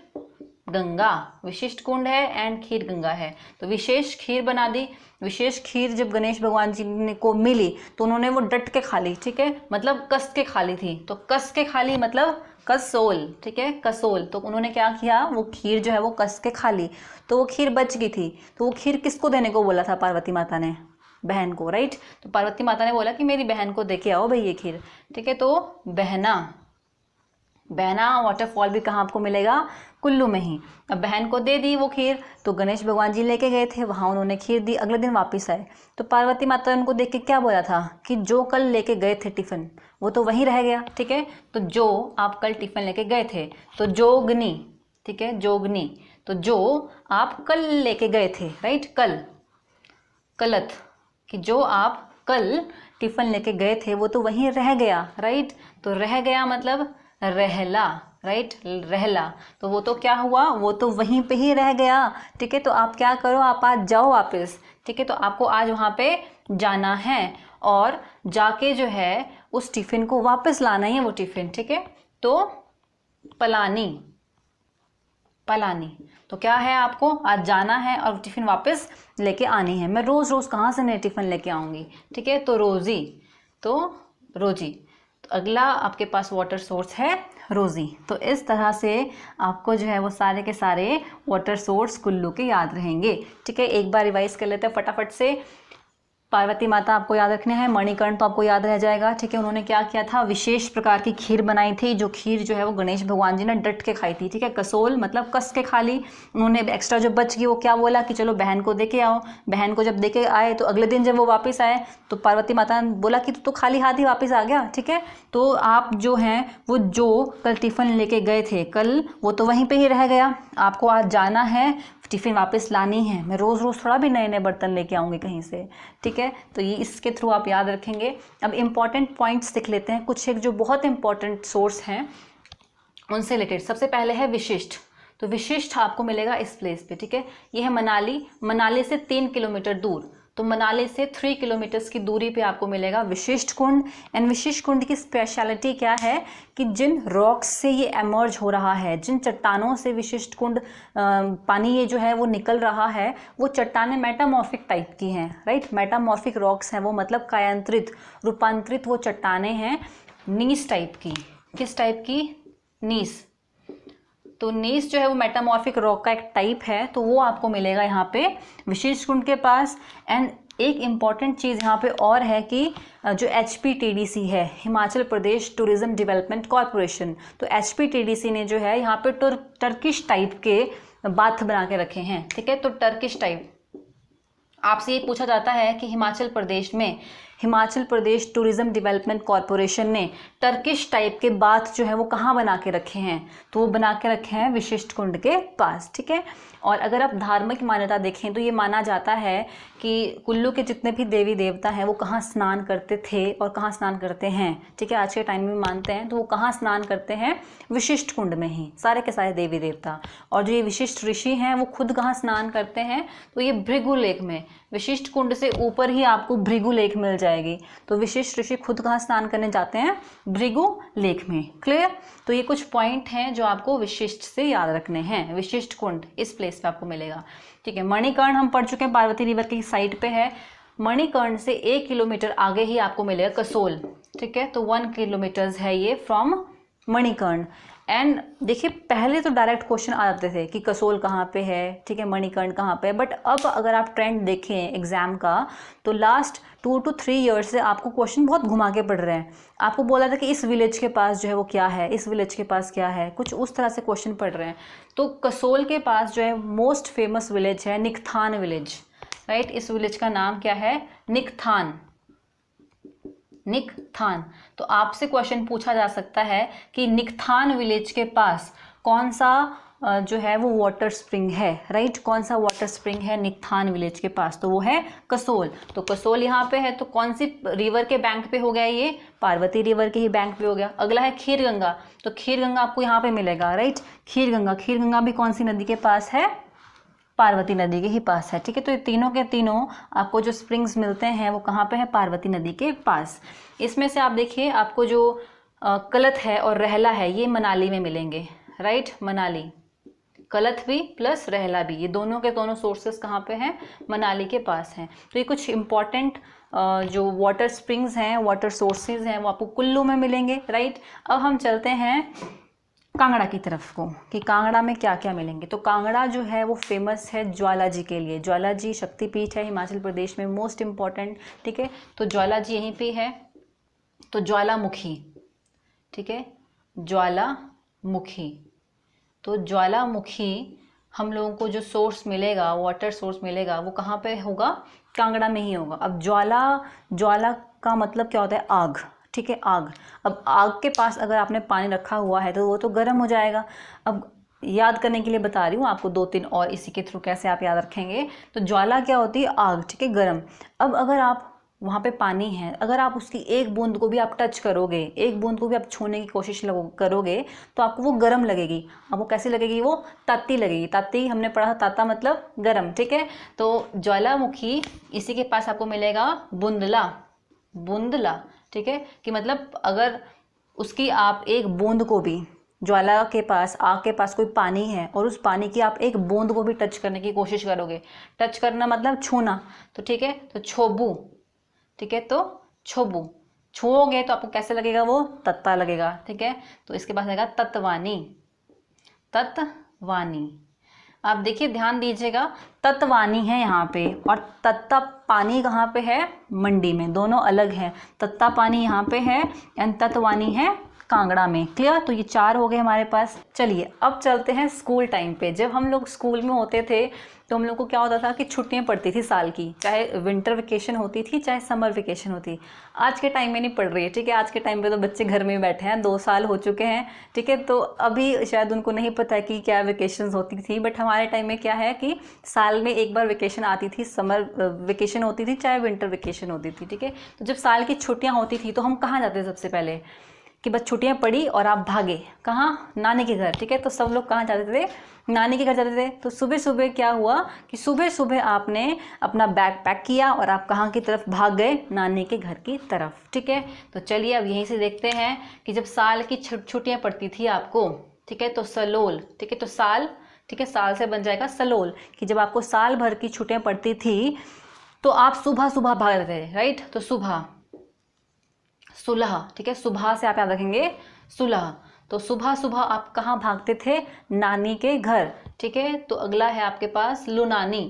गंगा, विशिष्ट कुंड है एंड खीर गंगा है, तो विशेष खीर बना दी। विशेष खीर जब गणेश भगवान जी ने को मिली तो उन्होंने वो डट के खा ली, ठीक है, मतलब कस के खा ली थी। तो कस के खा ली मतलब कसोल, ठीक है, कसोल। तो उन्होंने क्या किया, वो खीर जो है वो कस के खा ली, तो वो खीर बच गई थी। तो वो खीर किसको देने को बोला था पार्वती माता ने? बहन को, राइट। तो पार्वती माता ने बोला कि मेरी बहन को दे के आओ भाई ये खीर, ठीक है। तो बहना वाटरफॉल भी कहाँ आपको मिलेगा, कुल्लू में ही। अब बहन को दे दी वो खीर, तो गणेश भगवान जी लेके गए थे वहाँ, उन्होंने खीर दी, अगले दिन वापस आए। तो पार्वती माता ने उनको देख के क्या बोला था कि जो कल लेके गए थे टिफ़िन वो तो वहीं रह गया, ठीक है। तो जो आप कल टिफ़िन लेके गए थे, तो जोगनी, ठीक है, जोगनी, तो जो आप कल लेके गए थे, राइट, कल, कलत, कि जो आप कल टिफ़िन लेके गए थे वो तो वहीं रह गया, राइट। तो रह गया मतलब रहला, राइट, रहला। तो वो तो क्या हुआ, वो तो वहीं पे ही रह गया, ठीक है। तो आप क्या करो, आप आज जाओ वापस, ठीक है। तो आपको आज वहाँ पे जाना है और जाके जो है उस टिफ़िन को वापस लाना ही है, वो टिफ़िन, ठीक है। तो पलानी, तो क्या है, आपको आज जाना है और टिफ़िन वापस लेके आनी है। मैं रोज़ रोज़ कहाँ से नए टिफ़िन लेके आऊँगी, ठीक है। तो रोज़ी, तो रोजी। तो अगला आपके पास वाटर सोर्स है रोज़ी। तो इस तरह से आपको जो है वो सारे के सारे वाटर सोर्स कुल्लू के याद रहेंगे, ठीक है। एक बार रिवाइज कर लेते हैं फटाफट से। पार्वती माता आपको याद रखने हैं, मणिकर्ण तो आपको याद रह जाएगा, ठीक है। उन्होंने क्या किया था, विशेष प्रकार की खीर बनाई थी, जो खीर जो है वो गणेश भगवान जी ने डट के खाई थी, ठीक है। कसोल मतलब कस के खा ली उन्होंने, एक्स्ट्रा जो बच गई वो क्या बोला कि चलो बहन को दे के आओ। बहन को जब दे के आए तो अगले दिन जब वो वापस आए तो पार्वती माता ने बोला कि तू तो खाली हाथ ही वापस आ गया, ठीक है। तो आप जो हैं वो जो कल टिफ़िन लेके गए थे कल, वो तो वहीं पे ही रह गया, आपको आज जाना है टिफ़िन वापस लानी है। मैं रोज़ रोज़ थोड़ा भी नए नए बर्तन लेके आऊँगी कहीं से, ठीक है। तो ये इसके थ्रू आप याद रखेंगे। अब इम्पॉर्टेंट पॉइंट्स देख लेते हैं कुछ, एक जो बहुत इंपॉर्टेंट सोर्स हैं उनसे रिलेटेड। सबसे पहले है विशिष्ट, तो विशिष्ट आपको मिलेगा इस प्लेस पे, ठीक है। ये है मनाली, मनाली से 3 किलोमीटर दूर, तो मनाली से 3 किलोमीटर्स की दूरी पे आपको मिलेगा विशिष्ट कुंड। एंड विशिष्ट कुंड की स्पेशलिटी क्या है कि जिन रॉक्स से ये एमर्ज हो रहा है, जिन चट्टानों से विशिष्ट कुंड पानी ये जो है वो निकल रहा है, वो चट्टानें मेटामॉर्फिक टाइप की हैं, राइट। मेटामॉर्फिक रॉक्स हैं वो, मतलब कायांतरित रूपांतरित वो चट्टानें हैं, नीस टाइप की। किस टाइप की, नीस। तो नीस जो है वो मेटामॉर्फिक रॉक का एक टाइप है, तो वो आपको मिलेगा यहाँ पे विशिष्ट कुंड के पास। एंड एक इम्पॉर्टेंट चीज़ यहाँ पे और है कि जो HPTDC है, Himachal Pradesh tourism development corporation, तो HPTDC ने जो है यहाँ पे टर्किश टाइप के बाथ बना के रखे हैं, ठीक है। तो टर्किश टाइप, आपसे ये पूछा जाता है कि हिमाचल प्रदेश में Himachal Pradesh tourism development corporation ने टर्किश टाइप के बाथ जो है वो कहाँ बना के रखे हैं, तो वो बना के रखे हैं विशिष्ट कुंड के पास, ठीक है। और अगर आप धार्मिक मान्यता देखें तो ये माना जाता है कि कुल्लू के जितने भी देवी देवता हैं वो कहाँ स्नान करते थे और कहाँ स्नान करते हैं, ठीक है। आज के टाइम में मानते हैं तो वो कहाँ स्नान करते हैं, विशिष्ट कुंड में ही, सारे के सारे देवी देवता। और जो ये विशिष्ट ऋषि हैं वो खुद कहाँ स्नान करते हैं, तो ये भृगु लेक में, विशिष्ट कुंड से ऊपर ही आपको भृगु लेक मिल जाएगी। तो विशिष्ट ऋषि खुद कहाँ स्नान करने जाते हैं, भृगु लेक में। क्लियर। तो ये कुछ पॉइंट हैं जो आपको विशिष्ट से याद रखने हैं। विशिष्ट कुंड इस प्लेस पे आपको मिलेगा, ठीक है। मणिकर्ण हम पढ़ चुके हैं, पार्वती रिवर की साइड पे है। मणिकर्ण से 1 किलोमीटर आगे ही आपको मिलेगा कसोल, ठीक है। तो 1 किलोमीटर है ये फ्रॉम मणिकर्ण। एंड देखिए पहले तो डायरेक्ट क्वेश्चन आ जाते थे कि कसोल कहाँ पे है, ठीक है, मणिकर्ण कहाँ पे है। बट अब अगर आप ट्रेंड देखें एग्जाम का, तो लास्ट 2 to 3 ईयर्स से आपको क्वेश्चन बहुत घुमा के पड़ रहे हैं। आपको बोला था कि इस विलेज के पास जो है वो क्या है, इस विलेज के पास क्या है, कुछ उस तरह से क्वेश्चन पड़ रहे हैं। तो कसोल के पास जो है मोस्ट फेमस विलेज है निकथान विलेज, राइट। इस विलेज का नाम क्या है, निकथान, निकथान। तो आपसे क्वेश्चन पूछा जा सकता है कि निकथान विलेज के पास कौन सा जो है वो वाटर स्प्रिंग है, राइट। कौन सा वाटर स्प्रिंग है निकथान विलेज के पास, तो वो है कसोल। तो कसोल यहाँ पे है, तो कौन सी रिवर के बैंक पे हो गया ये, पार्वती रिवर के ही बैंक पे हो गया। अगला है खीर गंगा, तो खीर गंगा आपको यहाँ पे मिलेगा, राइट। खीर गंगा, खीर गंगा भी कौन सी नदी के पास है, पार्वती नदी के ही पास है, ठीक है। तो ये तीनों के तीनों आपको जो स्प्रिंग्स मिलते हैं वो कहाँ पे है, पार्वती नदी के पास। इसमें से आप देखिए आपको जो कलथ है और रहला है ये मनाली में मिलेंगे, राइट। मनाली, कलथ भी प्लस रहला भी, ये दोनों के दोनों सोर्सेस कहाँ पे हैं, मनाली के पास हैं। तो ये कुछ इंपॉर्टेंट जो वाटर स्प्रिंग्स हैं, वाटर सोर्सेज हैं, वो आपको कुल्लू में मिलेंगे, राइट। अब हम चलते हैं कांगड़ा की तरफ को कि कांगड़ा में क्या क्या मिलेंगे। तो कांगड़ा जो है वो फेमस है ज्वाला जी के लिए। ज्वाला जी शक्तिपीठ है हिमाचल प्रदेश में, मोस्ट इम्पॉर्टेंट, ठीक है। तो ज्वाला जी यहीं पे है। तो ज्वालामुखी, ठीक है, ज्वालामुखी। तो ज्वालामुखी हम लोगों को जो सोर्स मिलेगा, वाटर सोर्स मिलेगा, वो कहाँ पे होगा, कांगड़ा में ही होगा। अब ज्वाला का मतलब क्या होता है, आग, ठीक है, आग। अब आग के पास अगर आपने पानी रखा हुआ है तो वो तो गर्म हो जाएगा। अब याद करने के लिए बता रही हूँ आपको 2-3 और इसी के थ्रू कैसे आप याद रखेंगे। तो ज्वाला क्या होती है, आग, ठीक है, गर्म। अब अगर आप वहाँ पे पानी है, अगर आप उसकी एक बूंद को भी आप टच करोगे, एक बूंद को भी आप छूने की कोशिश करोगे तो आपको वो गर्म लगेगी। अब वो कैसी लगेगी, वो ताती लगेगी। ताती हमने पढ़ा, ताता मतलब गर्म, ठीक है। तो ज्वालामुखी इसी के पास आपको मिलेगा बुंदला, बुंदला, ठीक है, कि मतलब अगर उसकी आप एक बूंद को भी, ज्वाला के पास, आग के पास कोई पानी है और उस पानी की आप एक बूंद को भी टच करने की कोशिश करोगे, टच करना मतलब छूना, तो ठीक है, तो छोबू, ठीक है, तो छोबू, छुओगे तो आपको कैसे लगेगा, वो तत्ता लगेगा, ठीक है। तो इसके पास आएगा तत्वानी, तत्वानी। आप देखिए ध्यान दीजिएगा, तत्वानी है यहाँ पे और तत्ता पानी कहाँ पे है, मंडी में, दोनों अलग हैं। तत्ता पानी यहाँ पे है एंड तत्वानी है कांगड़ा में। क्लियर? तो ये 4 हो गए हमारे पास। चलिए अब चलते हैं स्कूल टाइम पे। जब हम लोग स्कूल में होते थे तो हम लोग को क्या होता था कि छुट्टियां पड़ती थी साल की, चाहे विंटर वेकेशन होती थी चाहे समर वेकेशन होती। आज के टाइम में नहीं पड़ रही है, ठीक है। आज के टाइम पे तो बच्चे घर में बैठे हैं, 2 साल हो चुके हैं, ठीक है। तो अभी शायद उनको नहीं पता है कि क्या वेकेशंस होती थी, बट हमारे टाइम में क्या है कि साल में एक बार वेकेशन आती थी, समर वेकेशन होती थी चाहे विंटर वेकेशन होती थी, ठीक है। तो जब साल की छुट्टियाँ होती थी तो हम कहाँ जाते थे सबसे पहले, कि बस छुट्टियां पड़ी और आप भागे कहाँ, नानी के घर, ठीक है। तो सब लोग कहाँ जाते थे, नानी के घर जाते थे। तो सुबह सुबह क्या हुआ कि सुबह सुबह आपने अपना बैग पैक किया और आप कहाँ की तरफ भाग गए, नानी के घर की तरफ, ठीक है। तो चलिए अब यहीं से देखते हैं कि जब साल की छुट्टियां पड़ती थी आपको, ठीक है, तो सलोल, ठीक है, तो साल, ठीक है, साल से बन जाएगा सलोल, कि जब आपको साल भर की छुट्टियां पड़ती थी तो आप सुबह सुबह भाग रहे थे, राइट। तो सुबह, सुलह, ठीक है, सुबह से आप याद रखेंगे सुलह। तो सुबह सुबह आप कहाँ भागते थे, नानी के घर, ठीक है। तो अगला है आपके पास लुनानी,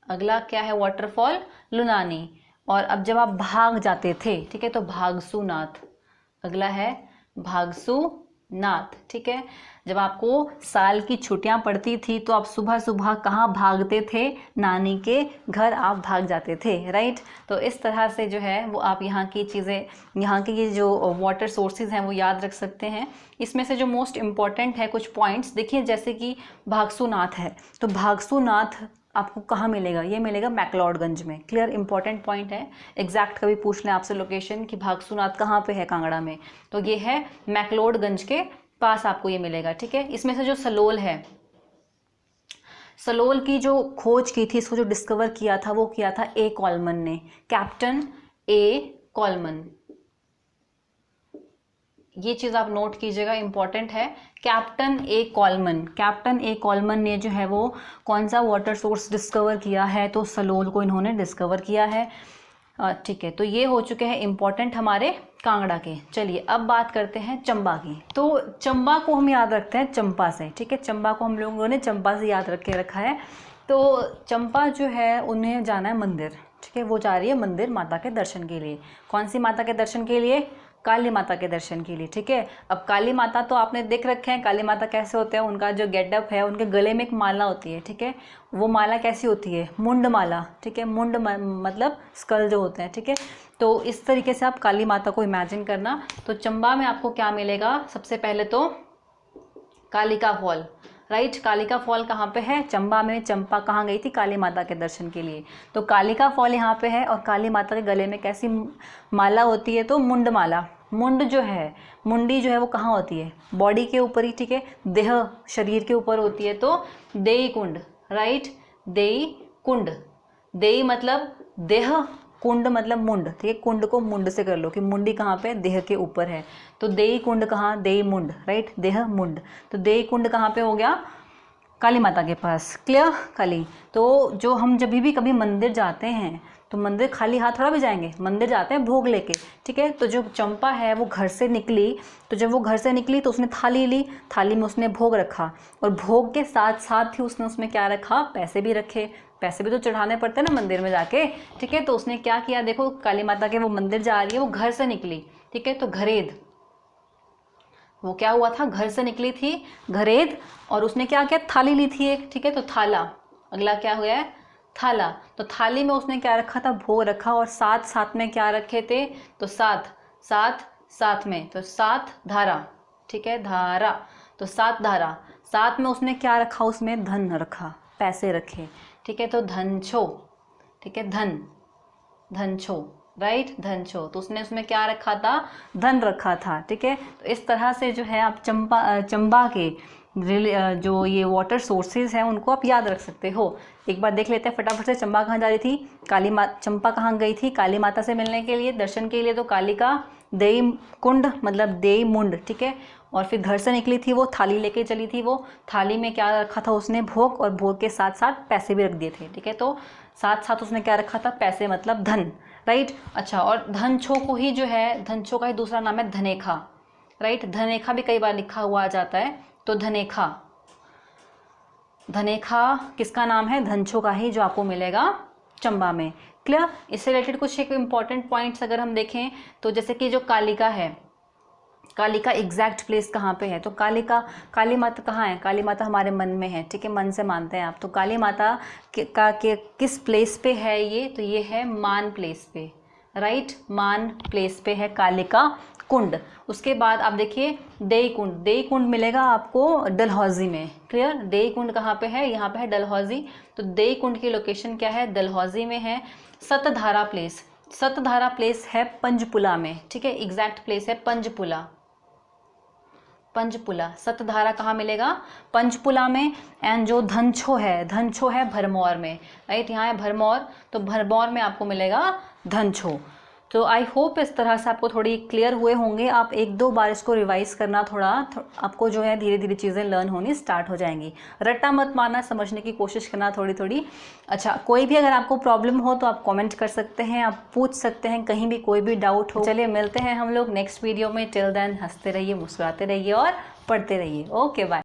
अगला क्या है, वाटरफॉल लुनानी। और अब जब आप भाग जाते थे, ठीक है, तो भागसू नाथ, अगला है भागसू नाथ, ठीक है। जब आपको साल की छुट्टियां पड़ती थी तो आप सुबह सुबह कहाँ भागते थे, नानी के घर आप भाग जाते थे, राइट। तो इस तरह से जो है वो आप यहाँ की चीज़ें, यहाँ के ये जो वाटर सोर्सेज हैं वो याद रख सकते हैं। इसमें से जो मोस्ट इम्पॉर्टेंट है कुछ पॉइंट्स देखिए, जैसे कि भागसू नाथ है, तो भागसू नाथ आपको कहाँ मिलेगा, ये मिलेगा मैक्लोडगंज में। क्लियर? इंपॉर्टेंट पॉइंट है, एग्जैक्ट कभी पूछ लें आपसे लोकेशन कि भागसू नाथ कहाँ पे है कांगड़ा में, तो ये है मैक्लोडगंज के पास आपको ये मिलेगा, ठीक है। इसमें से जो सलोल है, सलोल की जो खोज की थी, इसको जो डिस्कवर किया था वो किया था ए कॉलमन ने, कैप्टन ए कॉलमन। ये चीज़ आप नोट कीजिएगा, इंपॉर्टेंट है, कैप्टन ए कॉलमन। कैप्टन ए कॉलमन ने जो है वो कौन सा वाटर सोर्स डिस्कवर किया है, तो सलोल को इन्होंने डिस्कवर किया है, ठीक है। तो ये हो चुके हैं इंपॉर्टेंट हमारे कांगड़ा के। चलिए अब बात करते हैं चंबा की। तो चंबा को हम याद रखते हैं चंपा से, ठीक है, चंबा को हम लोगों ने चंपा से याद रख के रखा है। तो चंपा जो है उन्हें जाना है मंदिर, ठीक है, वो जा रही है मंदिर माता के दर्शन के लिए। कौन सी माता के दर्शन के लिए, काली माता के दर्शन के लिए, ठीक है। अब काली माता तो आपने देख रखे हैं, काली माता कैसे होते हैं, उनका जो गेटअप है, उनके गले में एक माला होती है, ठीक है। वो माला कैसी होती है, मुंड माला, ठीक है, मुंड मतलब स्कल जो होते हैं, ठीक है। तो इस तरीके से आप काली माता को इमेजिन करना। तो चंबा में आपको क्या मिलेगा, सबसे पहले तो Kalika fall, right. Kalika fall कहाँ पे है, चंबा में। चंपा कहाँ गई थी, काली माता के दर्शन के लिए, तो कालिका फॉल यहाँ पे है। और काली माता के गले में कैसी माला होती है, तो मुंड माला। मुंड जो है, मुंडी जो है वो कहाँ होती है, बॉडी के ऊपर ही, ठीक है, देह शरीर के ऊपर होती है। तो देई कुंड, राइट, देई कुंड, देई मतलब देह, कुंड मतलब मुंड, ठीक है। कुंड को मुंड से कर लो कि मुंडी कहाँ पे, देह के ऊपर है। तो देई कुंड कहाँ, देई मुंड, राइट, देह मुंड। तो देई कुंड कहाँ पे हो गया, काली माता के पास। क्लियर? काली। तो जो हम जब भी कभी मंदिर जाते हैं तो मंदिर खाली हाथ थोड़ा भी जाएंगे, मंदिर जाते हैं भोग लेके, ठीक है। तो जो चंपा है वो घर से निकली, तो जब वो घर से निकली तो उसने थाली ली, थाली में उसने भोग रखा, और भोग के साथ साथ ही उसने उसमें क्या रखा, पैसे भी रखे। पैसे भी तो चढ़ाने पड़ते हैं ना मंदिर में जाके, ठीक है। तो उसने क्या किया, देखो काली माता के वो मंदिर जा रही है, वो घर से निकली, ठीक है। तो घरेद, वो क्या हुआ था, घर से निकली थी घरेद, और उसने क्या किया, थाली ली थी एक, ठीक है। तो थाला, अगला क्या हुआ है, थाला। तो थाली में उसने क्या रखा था, भोग रखा, और साथ साथ में क्या रखे थे, तो साथ में, तो 7 धारा, ठीक है, धारा। तो 7 धारा, साथ में उसने क्या रखा, उसमें धन रखा, पैसे रखे, ठीक है। तो धनछो, ठीक है, धनछो, राइट, धनछो। तो उसने उसमें क्या रखा था, धन रखा था, ठीक है। तो इस तरह से जो है आप चंबा के जो ये वाटर सोर्सेज हैं उनको आप याद रख सकते हो। एक बार देख लेते हैं फटाफट से, चंबा कहाँ जा रही थी, चंपा कहाँ गई थी, काली माता से मिलने के लिए, दर्शन के लिए। तो कालिका देई कुंड मतलब देई मुंड, ठीक है। और फिर घर से निकली थी वो, थाली लेके चली थी वो, थाली में क्या रखा था उसने, भोग, और भोग के साथ साथ पैसे भी रख दिए थे, ठीक है। तो साथ साथ उसने क्या रखा था, पैसे मतलब धन, राइट। अच्छा, और धनछो को ही जो है, धनछो का ही दूसरा नाम है धनेखा, राइट। धनेखा भी कई बार लिखा हुआ आ जाता है, तो धनेखा, धनेखा किसका नाम है? धनछो का ही, जो आपको मिलेगा चंबा में। क्लियर? इससे रिलेटेड कुछ एक इम्पॉर्टेंट पॉइंट्स अगर हम देखें तो जैसे कि जो कालिका है, कालिका एग्जैक्ट प्लेस कहाँ पे है? तो काली माता कहाँ है? काली माता हमारे मन में है, ठीक है, मन से मानते हैं आप। तो काली माता के किस प्लेस पे है ये? तो ये है मान प्लेस पे, राइट, मान प्लेस पे है कालिका कुंड। उसके बाद आप देखिए देई कुंड, देई कुंड मिलेगा आपको डलहौजी में। क्लियर? देई कुंड कहाँ पे है? यहाँ पे है डलहौजी। तो देई कुंड की लोकेशन क्या है? डलहौजी में है। सतधारा प्लेस, सतधारा प्लेस है पंचपुला में, ठीक है, एग्जैक्ट प्लेस है पंचपुला, पंचपुला। सतधारा कहाँ मिलेगा? पंचपुला में। एंड जो धनछो है, धनछो है भरमौर में, राइट, यहाँ है भरमौर, तो भरमौर में आपको मिलेगा धनछो। तो आई होप इस तरह से आपको थोड़ी क्लियर हुए होंगे। आप एक दो बार इसको रिवाइज करना, आपको जो है धीरे धीरे चीज़ें लर्न होनी स्टार्ट हो जाएंगी। रट्टा मत मारना, समझने की कोशिश करना थोड़ी थोड़ी। अच्छा, कोई भी अगर आपको प्रॉब्लम हो तो आप कमेंट कर सकते हैं, आप पूछ सकते हैं, कहीं भी कोई भी डाउट हो। चलिए मिलते हैं हम लोग नेक्स्ट वीडियो में। टिल देन हंसते रहिए, मुस्कुराते रहिए और पढ़ते रहिए। Okay, bye.